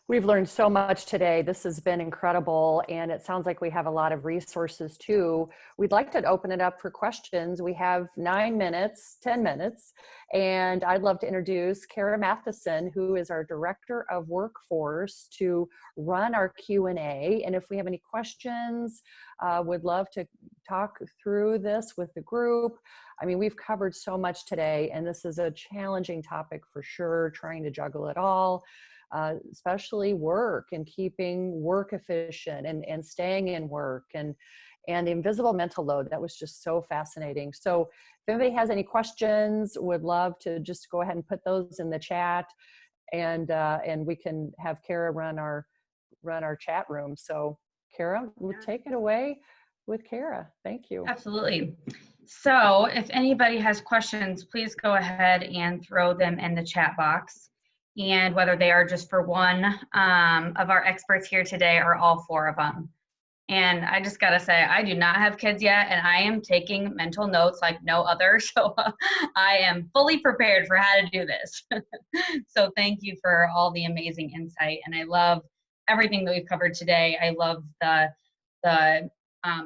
we've learned so much today. This has been incredible. And it sounds like we have a lot of resources too. We'd like to open it up for questions. We have 10 minutes, and I'd love to introduce Kara Matheson, who is our Director of Workforce, to run our Q&A. And if we have any questions, would love to talk through this with the group. I mean, we've covered so much today, and this is a challenging topic for sure, trying to juggle it all. Especially work and keeping work efficient and staying in work and the invisible mental load. That was just so fascinating. So if anybody has any questions, would love to just go ahead and put those in the chat, and we can have Kara run our chat room. So Kara, we'll take it away with Kara. Thank you. Absolutely. So if anybody has questions, please go ahead and throw them in the chat box. And whether they are just for one of our experts here today or all 4 of them. And I just gotta say, I do not have kids yet, and I am taking mental notes like no other. So I am fully prepared for how to do this. So thank you for all the amazing insight. And I love everything that we've covered today. I love the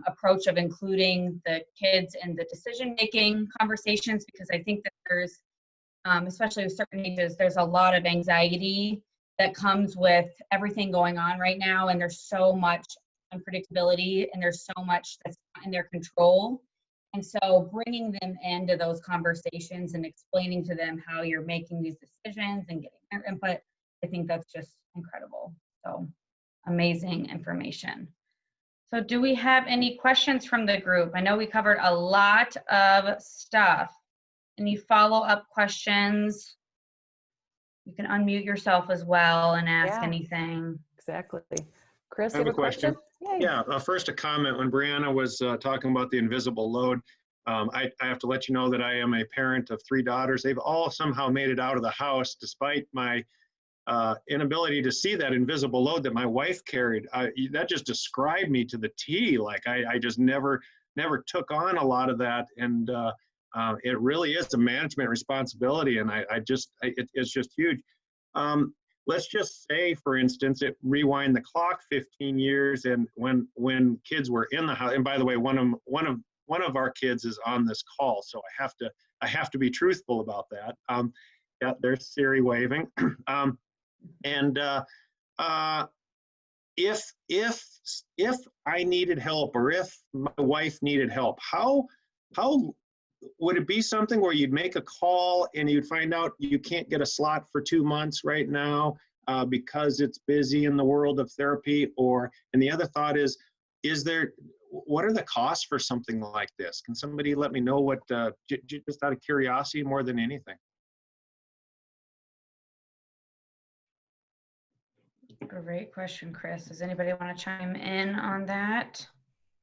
approach of including the kids in the decision-making conversations, because I think that there's, especially with certain ages, there's a lot of anxiety that comes with everything going on right now, and there's so much unpredictability, and there's so much that's not in their control. And so bringing them into those conversations and explaining to them how you're making these decisions and getting their input, I think that's just incredible. So amazing information. So do we have any questions from the group? I know we covered a lot of stuff. Any follow-up questions? You can unmute yourself as well and ask anything. Exactly. Chris, I you have a question. Yay. Yeah, first a comment. When Breanna was talking about the invisible load, I have to let you know that I am a parent of 3 daughters. They've all somehow made it out of the house despite my inability to see that invisible load that my wife carried. That just described me to the T. Like I just never took on a lot of that, and it really is a management responsibility, and it's just huge. Let's just say, for instance, rewind the clock 15 years, and when kids were in the house. And by the way, one of our kids is on this call, so I have to be truthful about that. Yeah, there's Siri waving. If I needed help, or if my wife needed help, how would it be something where you'd make a call and you'd find out you can't get a slot for 2 months right now because it's busy in the world of therapy? And the other thought is what are the costs for something like this? Can somebody let me know what, just out of curiosity more than anything? Great question, Chris. Does anybody want to chime in on that?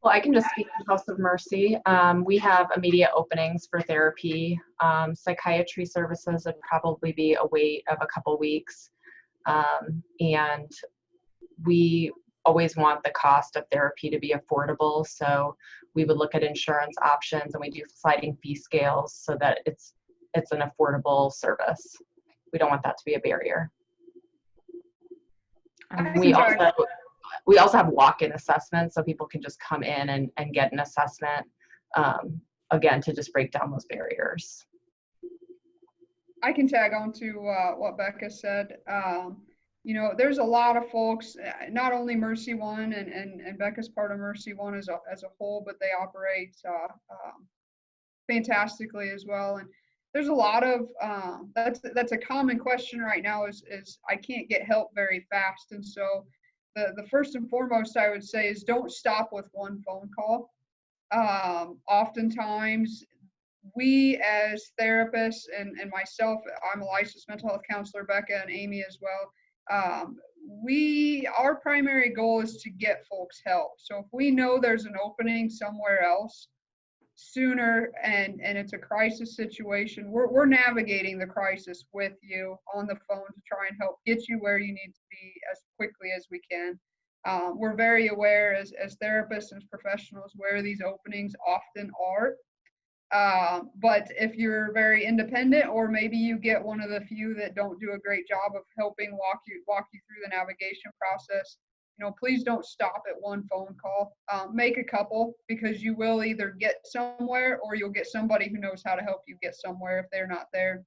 Well, I can just speak to House of Mercy. We have immediate openings for therapy. Psychiatry services would probably be a wait of a couple weeks. And we always want the cost of therapy to be affordable. So we would look at insurance options, and we do sliding fee scales so that it's an affordable service. We don't want that to be a barrier. We also have walk-in assessments, so people can just come in and get an assessment, again, to just break down those barriers. I can tag on to what Becca said. You know, there's a lot of folks, not only MercyOne and Becca's part of MercyOne as a whole, but they operate fantastically as well. And there's a lot of, that's a common question right now is I can't get help very fast. And so the first and foremost I would say is don't stop with one phone call. Oftentimes we as therapists and myself, I'm a licensed mental health counselor, Becca and Amy as well. Our primary goal is to get folks help. So if we know there's an opening somewhere else sooner and it's a crisis situation, we're navigating the crisis with you on the phone to try and help get you where you need to be as quickly as we can. We're very aware as therapists and professionals where these openings often are. But if you're very independent, or maybe you get one of the few that don't do a great job of helping walk you through the navigation process, you know, please don't stop at one phone call. Make a couple, because you will either get somewhere or you'll get somebody who knows how to help you get somewhere if they're not there.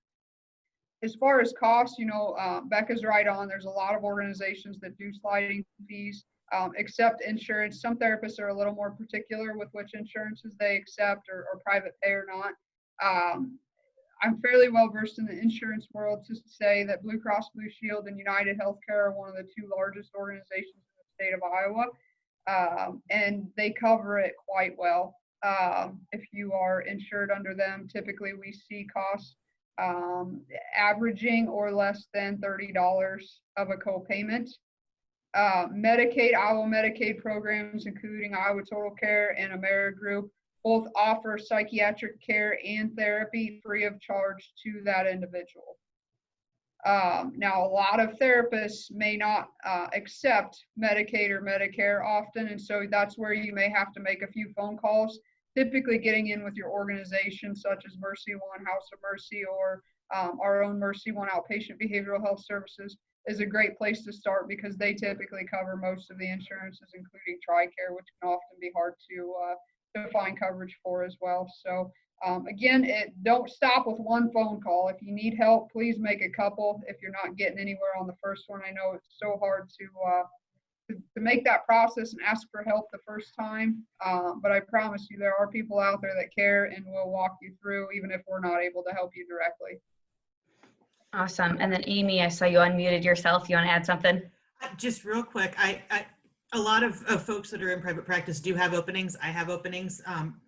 As far as costs, you know, Becca's right on. There's a lot of organizations that do sliding fees, accept insurance. Some therapists are a little more particular with which insurances they accept or private pay or not. I'm fairly well versed in the insurance world to say that Blue Cross Blue Shield and United Healthcare are one of the 2 largest organizations in the state of Iowa, and they cover it quite well. If you are insured under them, typically we see costs averaging or less than $30 of a co-payment. Medicaid, Iowa Medicaid programs, including Iowa Total Care and AmeriGroup, both offer psychiatric care and therapy free of charge to that individual. Now, a lot of therapists may not accept Medicaid or Medicare often, and so that's where you may have to make a few phone calls. Typically, getting in with your organization, such as MercyOne, House of Mercy, or our own MercyOne Outpatient Behavioral Health Services, is a great place to start because they typically cover most of the insurances, including TRICARE, which can often be hard to find coverage for as well. So again, don't stop with one phone call. If you need help, please make a couple. If you're not getting anywhere on the first one, I know it's so hard to make that process and ask for help the first time. But I promise you, there are people out there that care and will walk you through, even if we're not able to help you directly. Awesome. And then Amy, I saw you unmuted yourself. You want to add something? Just real quick, a lot of folks that are in private practice do have openings. I have openings,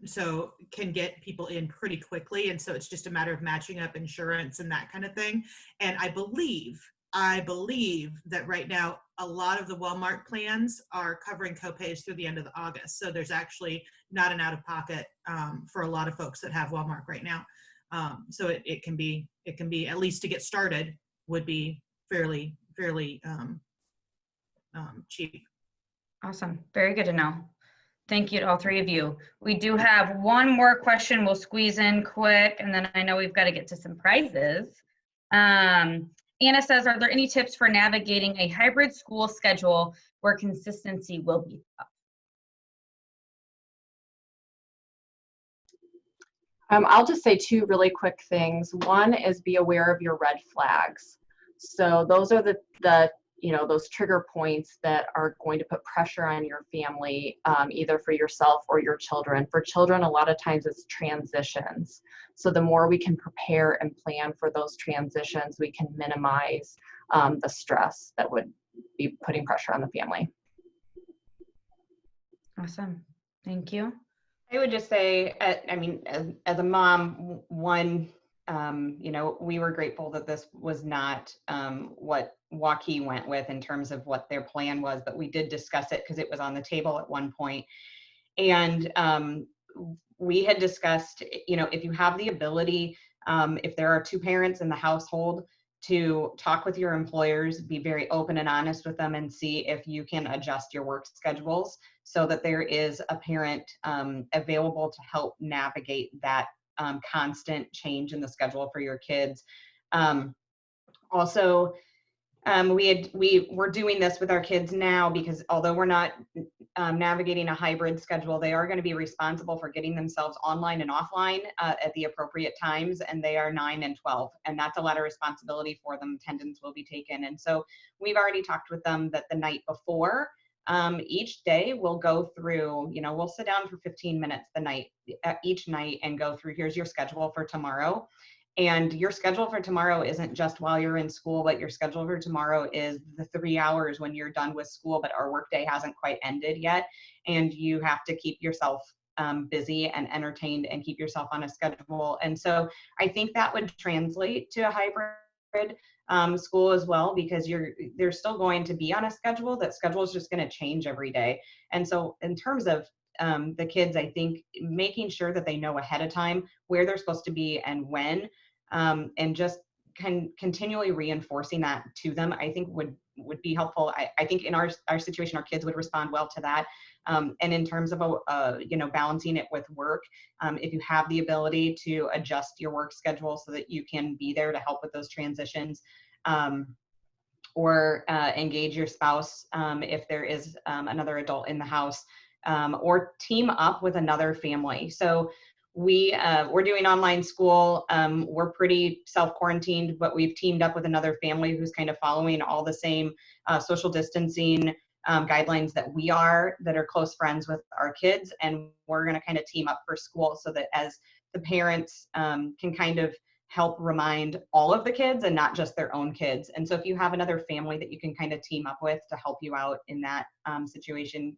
so can get people in pretty quickly. And so it's just a matter of matching up insurance and that kind of thing. And I believe that right now, a lot of the Walmart plans are covering copays through the end of August. So there's actually not an out-of-pocket for a lot of folks that have Walmart right now. So it can be, at least to get started, would be fairly cheap. Awesome. Very good to know. Thank you to all three of you. We do have one more question we'll squeeze in quick, and then I know we've got to get to some prizes. Anna says, are there any tips for navigating a hybrid school schedule where consistency will be tough? I'll just say two really quick things. One is be aware of your red flags. So those are the those trigger points that are going to put pressure on your family, either for yourself or your children. For children, a lot of times it's transitions. So the more we can prepare and plan for those transitions, we can minimize the stress that would be putting pressure on the family. Awesome. Thank you. I would just say, I mean, as a mom, one, we were grateful that this was not what Waukee went with in terms of what their plan was, but we did discuss it because it was on the table at one point. And we had discussed, if you have the ability, if there are two parents in the household, to talk with your employers, be very open and honest with them, and see if you can adjust your work schedules so that there is a parent available to help navigate that constant change in the schedule for your kids. Also, we're doing this with our kids now because although we're not navigating a hybrid schedule, they are going to be responsible for getting themselves online and offline at the appropriate times, and they are 9 and 12, and that's a lot of responsibility for them. Attendance will be taken, and so we've already talked with them that the night before, each day we'll go through, we'll sit down for 15 minutes each night and go through, here's your schedule for tomorrow. And your schedule for tomorrow isn't just while you're in school, but your schedule for tomorrow is the 3 hours when you're done with school, but our workday hasn't quite ended yet. And you have to keep yourself busy and entertained and keep yourself on a schedule. And so I think that would translate to a hybrid school as well, because they're still going to be on a schedule. That schedule is just going to change every day. And so in terms of the kids, I think making sure that they know ahead of time where they're supposed to be and when, and just continually reinforcing that to them, I think would be helpful. I think in our situation, our kids would respond well to that. And in terms of balancing it with work, if you have the ability to adjust your work schedule so that you can be there to help with those transitions, or engage your spouse if there is another adult in the house, or team up with another family. So we're doing online school. We're pretty self-quarantined, but we've teamed up with another family who's kind of following all the same social distancing guidelines that are close friends with our kids. And we're going to kind of team up for school so that as the parents can kind of help remind all of the kids and not just their own kids. And so if you have another family that you can kind of team up with to help you out in that situation,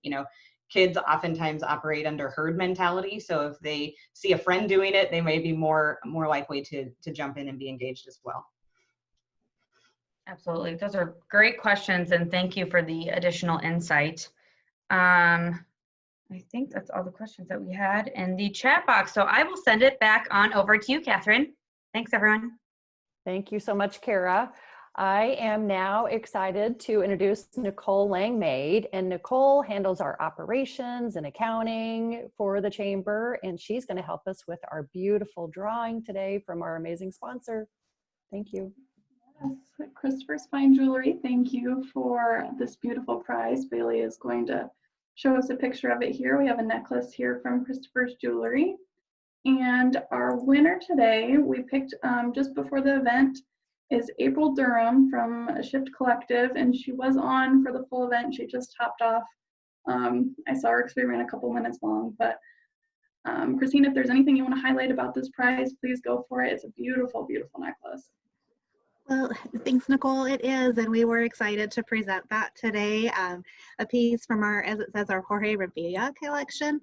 kids oftentimes operate under herd mentality. So if they see a friend doing it, they may be more likely to jump in and be engaged as well. Absolutely. Those are great questions, and thank you for the additional insight. I think that's all the questions that we had in the chat box. So I will send it back on over to you, Catherine. Thanks, everyone. Thank you so much, Kara. I am now excited to introduce Nicole Langmaid, and Nicole handles our operations and accounting for the Chamber, and she's going to help us with our beautiful drawing today from our amazing sponsor. Thank you. Yes, Christopher's Fine Jewelry, thank you for this beautiful prize. Bailey is going to show us a picture of it here. We have a necklace here from Christopher's Jewelry. And our winner today, we picked just before the event, is April Durham from Shift Collective, and she was on for the full event. She just hopped off. I saw her because we ran a couple minutes long, but Christine, if there's anything you want to highlight about this prize, please go for it. It's a beautiful, beautiful necklace. Well, thanks, Nicole. It is, and we were excited to present that today. A piece from our, as it says, our Jorge Revilla collection.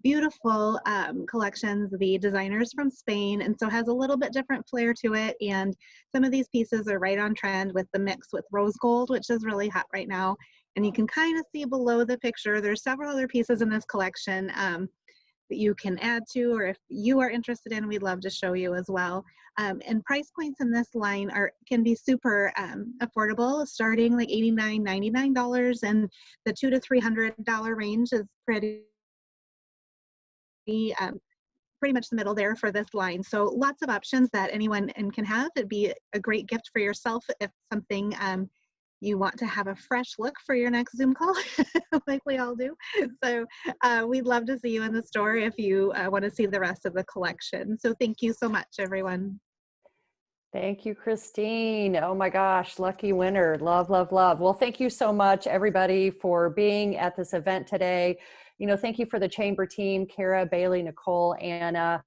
Beautiful collections, the designers from Spain, and so has a little bit different flair to it. And some of these pieces are right on trend with the mix with rose gold, which is really hot right now. And you can kind of see below the picture, there's several other pieces in this collection that you can add to, or if you are interested in, we'd love to show you as well. And price points in this line can be super affordable, starting like $89, $99, and the $200 to $300 range is pretty much the middle there for this line. So lots of options that anyone can have. It'd be a great gift for yourself if something you want to have a fresh look for your next Zoom call, like we all do. So we'd love to see you in the store if you want to see the rest of the collection. So thank you so much, everyone. Thank you, Christine. Oh my gosh, lucky winner. Love, love, love. Well, thank you so much, everybody, for being at this event today. You know, thank you for the Chamber team, Kara, Bailey, Nicole, Anna.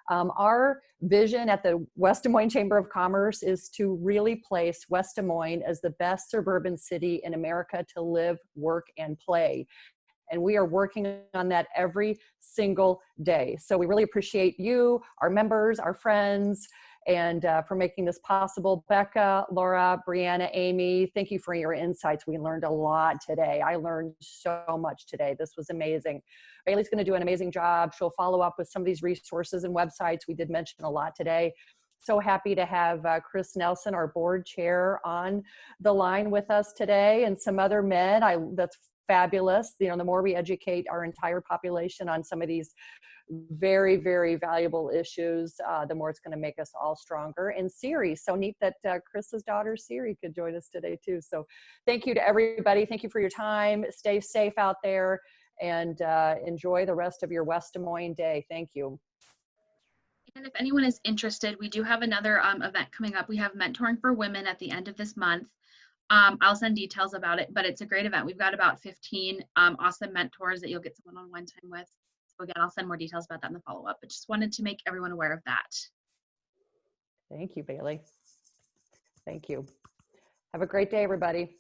Our vision at the West Des Moines Chamber of Commerce is to really place West Des Moines as the best suburban city in America to live, work, and play. And we are working on that every single day. So we really appreciate you, our members, our friends, and for making this possible. Becca, Lara, Breanna, Amy, thank you for your insights. We learned a lot today. I learned so much today. This was amazing. Bailey's going to do an amazing job. She'll follow up with some of these resources and websites. We did mention a lot today. So happy to have Chris Nelson, our board chair, on the line with us today, and some other men. That's fabulous. You know, the more we educate our entire population on some of these very, very valuable issues, the more it's going to make us all stronger. And Siri, so neat that Chris's daughter Siri could join us today too. So thank you to everybody. Thank you for your time. Stay safe out there, and enjoy the rest of your West Des Moines day. Thank you. And if anyone is interested, we do have another event coming up. We have Mentoring for Women at the end of this month. I'll send details about it, but it's a great event. We've got about 15 awesome mentors that you'll get some one-on-one time with. So again, I'll send more details about that in the follow-up, but just wanted to make everyone aware of that. Thank you, Bailey. Thank you. Have a great day, everybody.